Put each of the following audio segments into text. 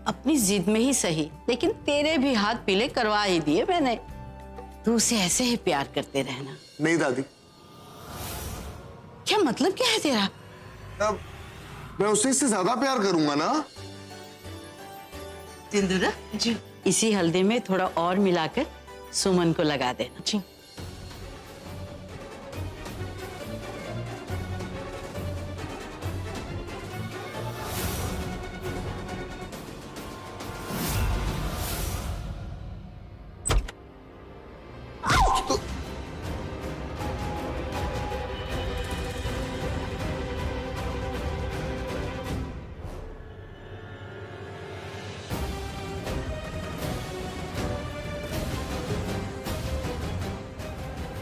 अपनी जिद में ही सही, लेकिन तेरे भी हाथ पीले करवा ही दिए मैंने। तू उसे ऐसे ही प्यार करते रहना। नहीं दादी। क्या मतलब क्या है तेरा? अब मैं उससे इससे ज्यादा प्यार करूंगा ना। सिंदूरा जी, इसी हल्दी में थोड़ा और मिलाकर सुमन को लगा देना। जी।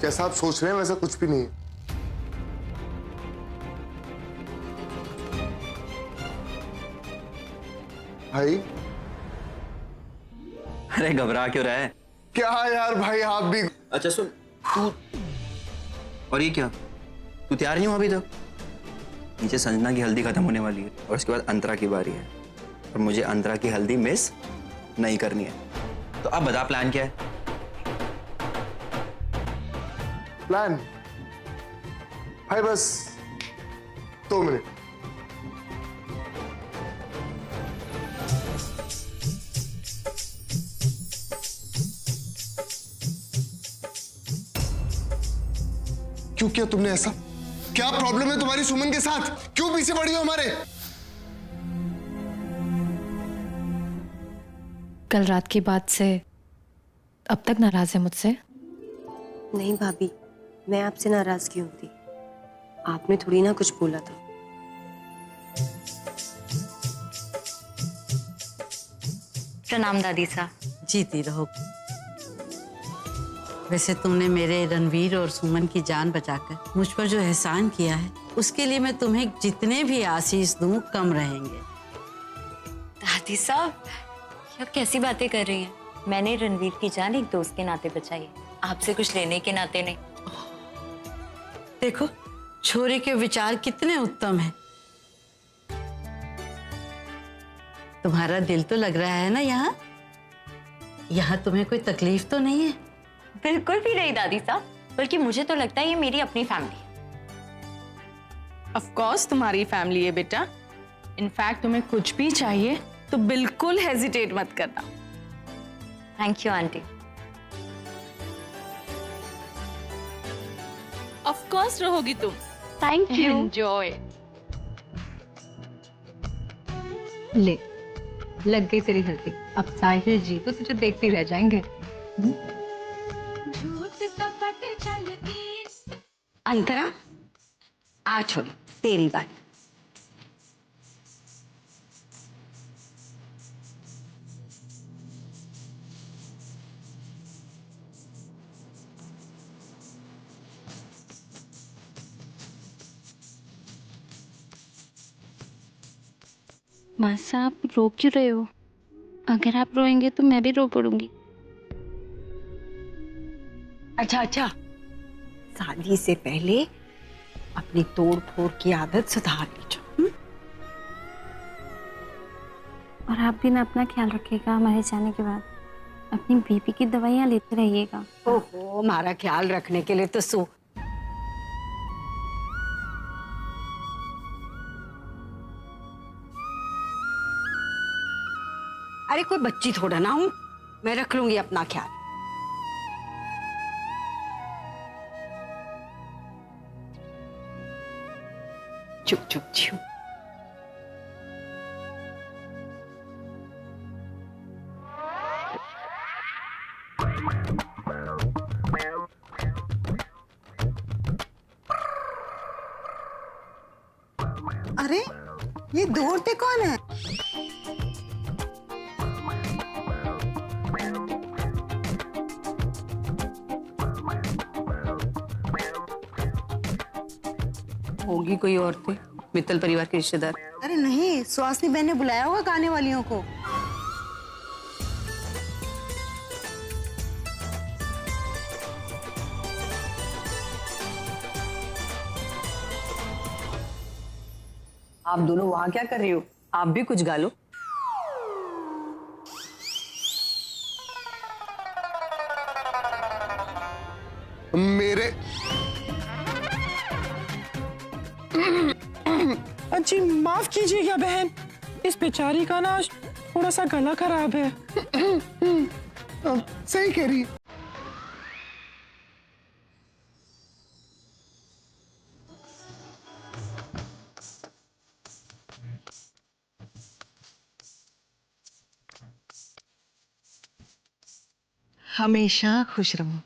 जैसा आप सोच रहे हैं वैसा कुछ भी नहीं है। भाई अरे घबरा क्यों रहा है? क्या यार भाई आप भी। अच्छा सुन, तू और ये क्या, तू तैयार नहीं हुआ अभी तक? नीचे संजना की हल्दी खत्म होने वाली है और उसके बाद अंतरा की बारी है और मुझे अंतरा की हल्दी मिस नहीं करनी है। तो अब बता प्लान क्या है? प्लान भाई बस 2 मिनट। क्यों किया तुमने ऐसा? क्या प्रॉब्लम है तुम्हारी सुमन के साथ? क्यों पीछे पड़ी हो हमारे? कल रात की बात से अब तक नाराज है मुझसे? नहीं भाभी, मैं आपसे नाराज क्यों थी? आपने थोड़ी ना कुछ बोला था। प्रणाम दादी साहब। जीती रहो। वैसे तुमने मेरे रणवीर और सुमन की जान बचाकर मुझ पर जो एहसान किया है, उसके लिए मैं तुम्हें जितने भी आशीष दूं कम रहेंगे। दादी साहब, आप कैसी बातें कर रही हैं? मैंने रणवीर की जान एक दोस्त के नाते बचाई है, आपसे कुछ लेने के नाते नहीं। देखो छोरे के विचार कितने उत्तम हैं। तुम्हारा दिल तो लग रहा है ना यहाँ? यहाँ तुम्हें कोई तकलीफ तो नहीं है? बिल्कुल भी नहीं दादी साहब, बल्कि मुझे तो लगता है ये मेरी अपनी फैमिली है। ऑफ कोर्स तुम्हारी फैमिली है बेटा। इनफैक्ट तुम्हें कुछ भी चाहिए तो बिल्कुल हेजिटेट मत करना। Thank you aunty. Of course रहोगी तुम। Thank you. एंजॉय। ले, लग गई तेरी हल्दी। अब साहिल जी तो तुझे देखते रह जाएंगे। अंतरा आ छोड़ी, तेरी बात। माँ साहब रो क्यों रहे हो? अगर आप रोएंगे तो मैं भी रो पड़ूंगी। अच्छा अच्छा, शादी से पहले अपनी तोड़ फोड़ की आदत सुधार लीजिए। और आप भी ना अपना ख्याल रखिएगा। हमारे जाने के बाद अपनी बीपी की दवाइयाँ लेते रहिएगा। ओहो, हमारा ख्याल रखने के लिए तो सो। अरे कोई बच्ची थोड़ा ना हूं, मैं रख लूंगी अपना ख्याल। चुप चुप चुप। अरे ये दौड़ते कौन है? होगी कोई औरतें, मित्तल परिवार के रिश्तेदार। अरे नहीं, सुहासिनी बहन ने बुलाया होगा गाने वालियों को। आप दोनों वहां क्या कर रही हो? आप भी कुछ गा लो। मेरे जी माफ कीजिएगा बहन, इस बेचारी का ना थोड़ा सा गला खराब है। सही कह रही। हमेशा खुश रहो।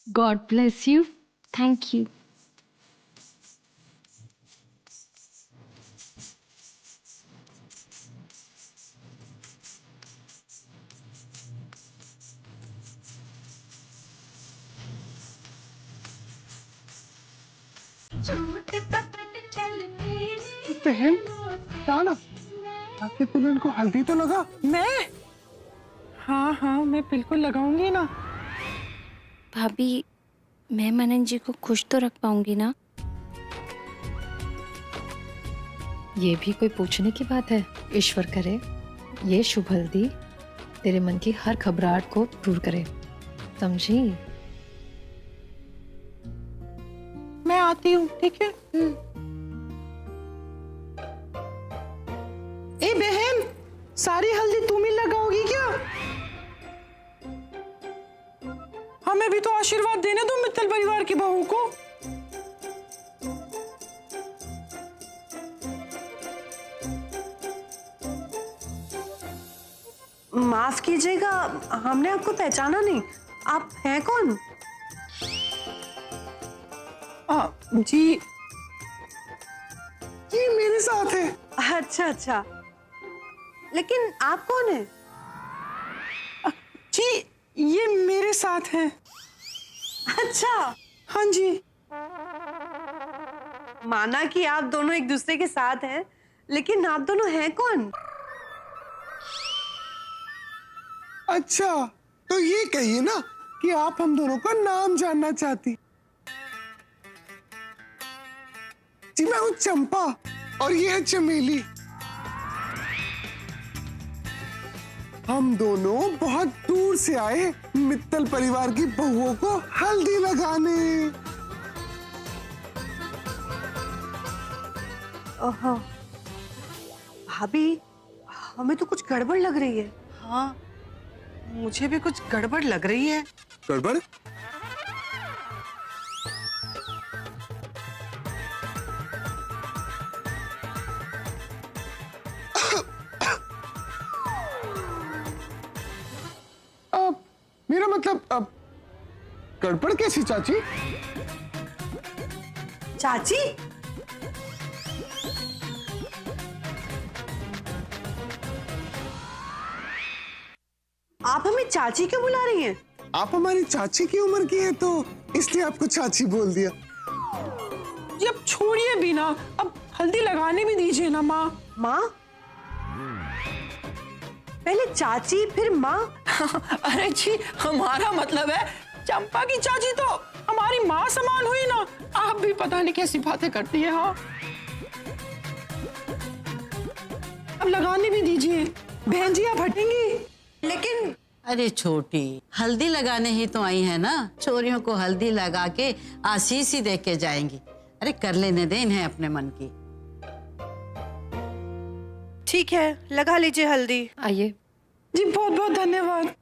God bless you. Thank you. बहन क्या ना, आखिर दुल्हन को हल्दी तो लगा। मैं? हाँ हाँ मैं बिल्कुल लगाऊंगी ना। भाभी, मैं मनन जी को खुश तो रख पाऊंगी ना? ये भी कोई पूछने की बात है? ईश्वर करे ये शुभ हल्दी तेरे मन की हर घबराहट को दूर करे, समझी? मैं आती हूँ, ठीक है? ए बहन, सारी हल्दी तुम ही लगाओगी क्या? हमें भी तो आशीर्वाद देने दो मित्तल परिवार की बहू को। माफ कीजिएगा, हमने आपको पहचाना नहीं। आप हैं कौन? जी ये मेरे साथ है। अच्छा अच्छा, लेकिन आप कौन है? जी ये मेरे साथ है। अच्छा हाँ जी। माना कि आप दोनों एक दूसरे के साथ हैं, लेकिन आप दोनों हैं कौन? अच्छा तो ये कहिए ना कि आप हम दोनों का नाम जानना चाहती। जी मैं हूं चंपा और ये है चमेली। हम दोनों बहुत दूर से आए मित्तल परिवार की बहुओं को हल्दी लगाने। ओहो, भाभी हमें तो कुछ गड़बड़ लग रही है। हाँ, मुझे भी कुछ गड़बड़ लग रही है। गड़बड़? मेरा मतलब गड़बड़ कैसी चाची? चाची? आप हमें चाची क्यों बुला रही हैं? आप हमारी चाची की उम्र की है तो इसलिए आपको चाची बोल दिया। जी अब छोड़िए भी ना, अब हल्दी लगाने भी दीजिए ना माँ। माँ? पहले चाची फिर माँ? अरे जी हमारा मतलब है चंपा की चाची तो हमारी माँ समान हुई ना। आप भी पता नहीं कैसी बातें करती है। हाँ अब लगाने भी दीजिए। बहन जी आप हटेंगी? लेकिन अरे छोटी, हल्दी लगाने ही तो आई है ना, छोरियों को हल्दी लगा के आशीष ही दे के जाएंगी। अरे कर लेने दे इन्हें अपने मन की। ठीक है, लगा लीजिए हल्दी। आइए। जी बहुत बहुत धन्यवाद।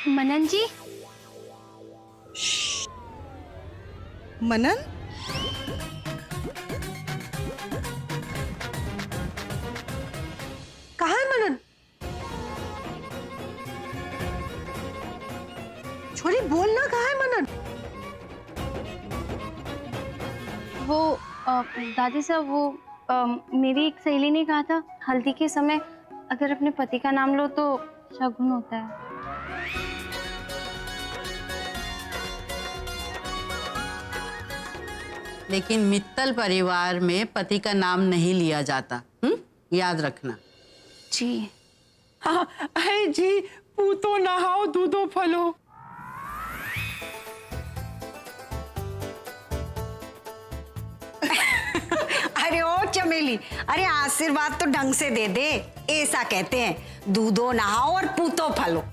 मनन जी। मनन? कहाँ है मनन? छोरी दादी साहब वो मेरी एक सहेली ने कहा था हल्दी के समय अगर अपने पति का नाम लो तो शगुन होता है। लेकिन मित्तल परिवार में पति का नाम नहीं लिया जाता, याद रखना। जी हाँ, अरे जी, पूतो नहाओ दूधो फलो। अरे ओ चमेली, अरे आशीर्वाद तो ढंग से दे दे, ऐसा कहते हैं दूधो नहाओ और पूतो फलो।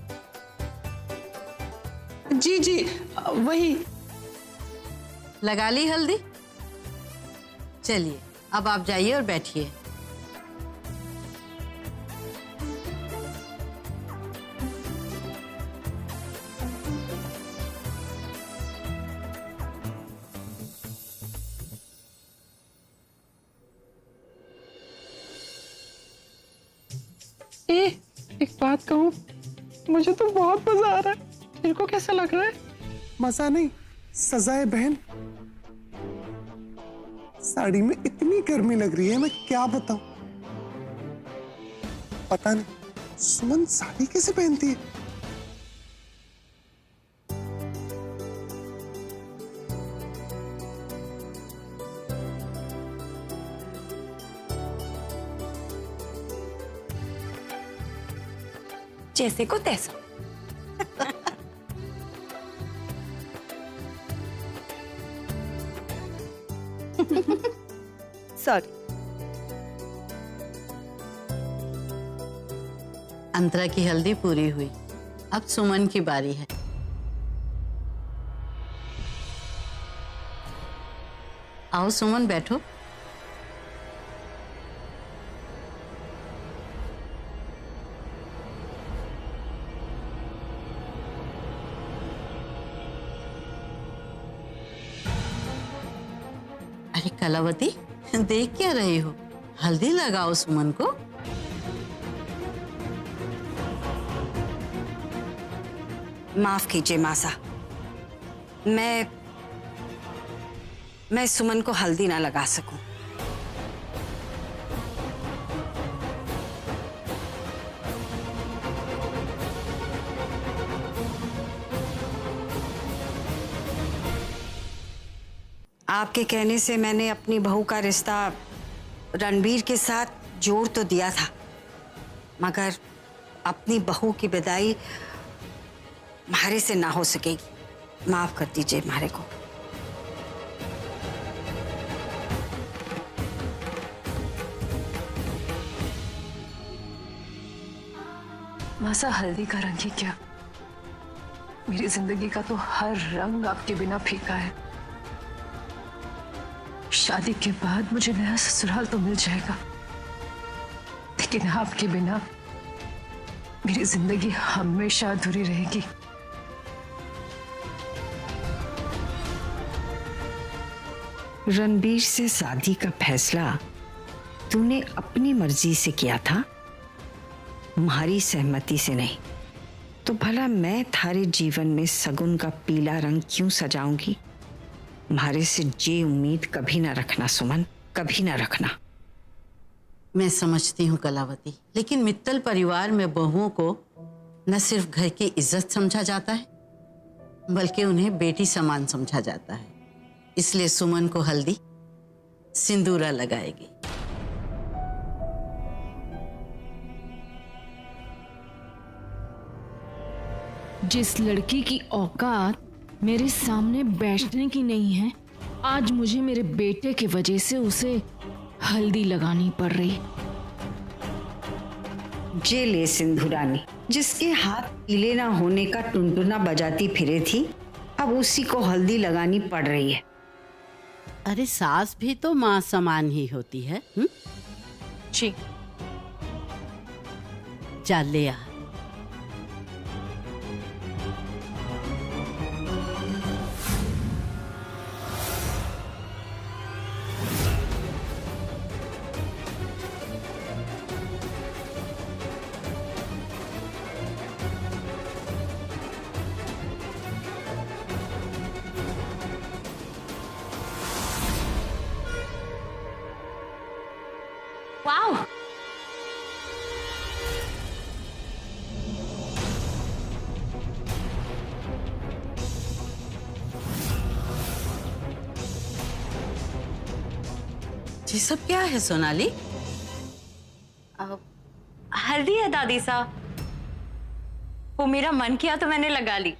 जी जी, वही। लगा ली हल्दी? चलिए अब आप जाइए और बैठिए। एक बात कहूँ, मुझे तो बहुत मजा आ रहा है। तेरे को कैसा लग रहा है? मजा नहीं, सजा है बहन। साड़ी में इतनी गर्मी लग रही है, मैं क्या बताऊं। पता नहीं सुमन साड़ी कैसे पहनती है। जैसे को तैसा। सॉरी। अंतरा की हल्दी पूरी हुई, अब सुमन की बारी है। आओ सुमन, बैठो। अरे कलावती, देख क्या रही हो? हल्दी लगाओ सुमन को। माफ कीजिए मासा, मैं सुमन को हल्दी ना लगा सकूं। आपके कहने से मैंने अपनी बहू का रिश्ता रणबीर के साथ जोड़ तो दिया था, मगर अपनी बहू की विदाई मारे से ना हो सकेगी। माफ कर दीजिए मारे को। मासा, हल्दी का रंग ही क्या, मेरी जिंदगी का तो हर रंग आपके बिना फीका है। शादी के बाद मुझे नया ससुराल तो मिल जाएगा, लेकिन आपके बिना मेरी जिंदगी हमेशा अधूरी रहेगी। रणबीर से शादी का फैसला तूने अपनी मर्जी से किया था, हमारी सहमति से नहीं। तो भला मैं थारे जीवन में सगुन का पीला रंग क्यों सजाऊंगी? हमारे से ये उम्मीद कभी ना रखना सुमन, कभी ना रखना। मैं समझती हूँ कलावती, लेकिन मित्तल परिवार में बहुओं को न सिर्फ घर की इज्जत समझा जाता है, बल्कि उन्हें बेटी समान समझा जाता है। इसलिए सुमन को हल्दी सिंदूरा लगाएगी। जिस लड़की की औकात मेरे सामने बैठने की नहीं है, आज मुझे मेरे बेटे की वजह से उसे हल्दी लगानी पड़ रही। जे ले सिंधुरानी, जिसके हाथ पीले ना होने का टुनटुना बजाती फिरे थी, अब उसी को हल्दी लगानी पड़ रही है। अरे सास भी तो माँ समान ही होती है। जी। चल ले आ। वाओ, ये सब क्या है सोनाली? हल्दी है दादी साहब। वो मेरा मन किया तो मैंने लगा ली।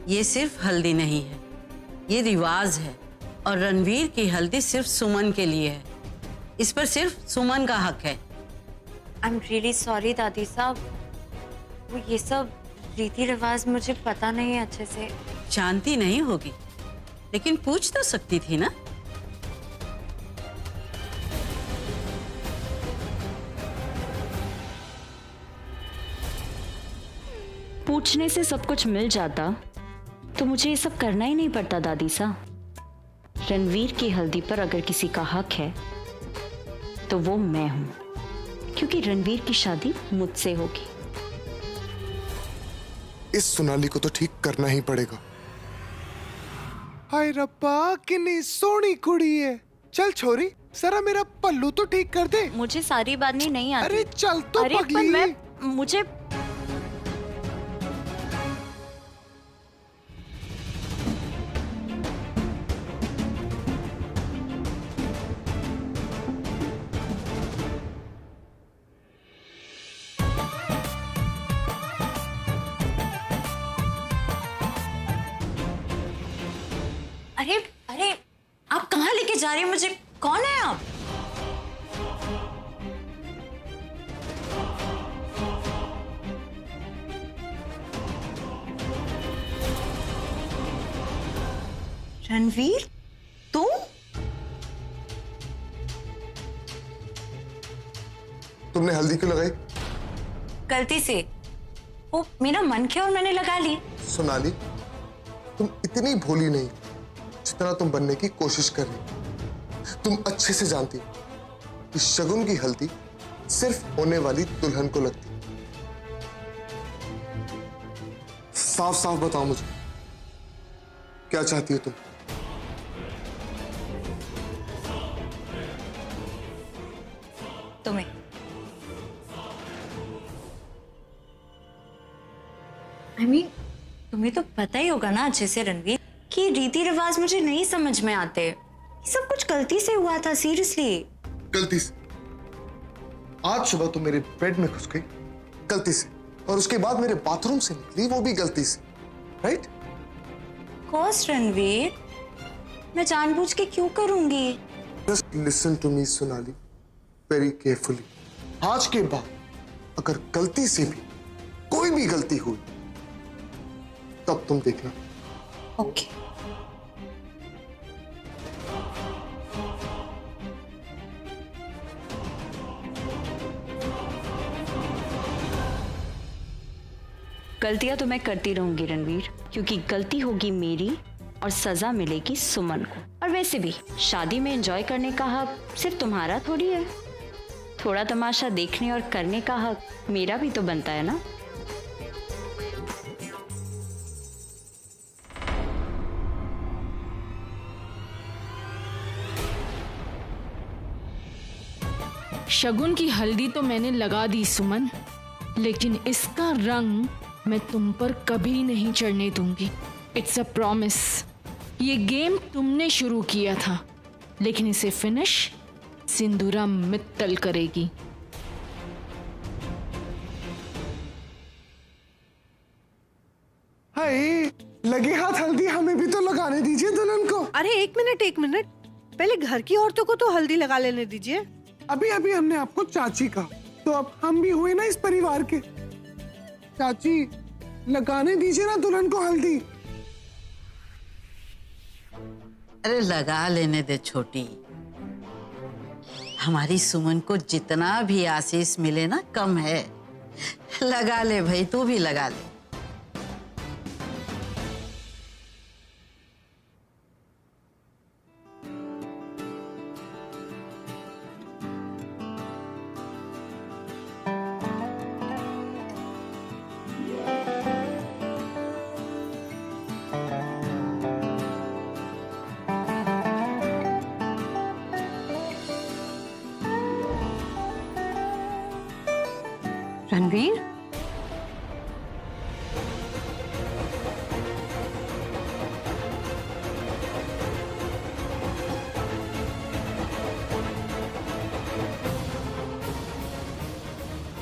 ये सिर्फ हल्दी नहीं है, ये रिवाज है। और रणवीर की हल्दी सिर्फ सुमन के लिए है। इस पर सिर्फ सुमन का हक है। आई एम रियली सॉरी दादी साहब, वो ये सब रीति रिवाज मुझे पता नहीं है अच्छे से। जानती नहीं होगी, लेकिन पूछ तो सकती थी ना। पूछने से सब कुछ मिल जाता तो मुझे ये सब करना ही नहीं पड़ता दादी साहब। रणवीर की हल्दी पर अगर किसी का हक है तो वो मैं हूं, क्योंकि रणवीर की शादी मुझसे होगी। इस सोनाली को तो ठीक करना ही पड़ेगा। हाय रब्बा, कितनी सोहनी कुड़ी है। चल छोरी, जरा मेरा पल्लू तो ठीक कर दे। मुझे सारी बात नहीं आती। अरे चल तो अरे पगली। पर मुझे अरे अरे आप कहाँ लेके जा रही हैं मुझे? कौन है आप? रणवीर, तू? तुमने हल्दी क्यों लगाई? गलती से। वो मेरा मन किया और मैंने लगा ली। सोनाली, तुम इतनी भोली नहीं जितना तुम बनने की कोशिश कर रही। तुम अच्छे से जानती हो कि शगुन की हल्दी सिर्फ होने वाली दुल्हन को लगती। साफ साफ बताओ मुझे, क्या चाहती हो तुम? तुम्हें। I mean, तुम्हें तो पता ही होगा ना अच्छे से रणवीर कि रीति रिवाज मुझे नहीं समझ में आते। ये सब कुछ गलती से हुआ था, सीरियसली। गलती से? आज सुबह तुम मेरे बेड में घुस गई गलती से, और उसके बाद मेरे बाथरूम से निकली वो भी गलती से, राइट? कोर्स रणवीर, मैं जानबूझ के क्यों करूंगी? Just listen to me, Sonali, very carefully. आज के बाद अगर गलती से भी कोई भी गलती हुई तब तुम देखना। ओके। गलतियां तो मैं करती रहूंगी रणवीर, क्योंकि गलती होगी मेरी और सजा मिलेगी सुमन को। और वैसे भी शादी में एंजॉय करने का हक सिर्फ तुम्हारा थोड़ी है। थोड़ा तमाशा देखने और करने का हक मेरा भी तो बनता है ना। शगुन की हल्दी तो मैंने लगा दी सुमन, लेकिन इसका रंग मैं तुम पर कभी नहीं चढ़ने दूंगी। It's a promise. ये गेम तुमने शुरू किया था, लेकिन इसे फिनिश सिंदूरा मित्तल करेगी। हाय, लगे हाथ हल्दी हमें भी तो लगाने दीजिए दुल्हन को। अरे एक मिनट, पहले घर की औरतों को तो हल्दी लगा लेने दीजिए। अभी अभी हमने आपको चाची कहा, तो अब हम भी हुए ना इस परिवार के। चाची, लगाने दीजिए ना दुल्हन को हल्दी। अरे लगा लेने दे छोटी। हमारी सुमन को जितना भी आशीष मिले ना कम है। लगा ले भाई, तू भी लगा ले। रणवीर,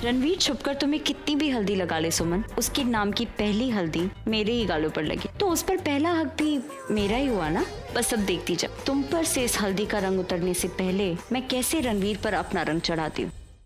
रणवीर छुपकर तुम्हें कितनी भी हल्दी लगा ले सुमन, उसके नाम की पहली हल्दी मेरे ही गालों पर लगी तो उस पर पहला हक भी मेरा ही हुआ ना। बस अब देखती जा तुम पर से इस हल्दी का रंग उतरने से पहले मैं कैसे रणवीर पर अपना रंग चढ़ाती हूँ।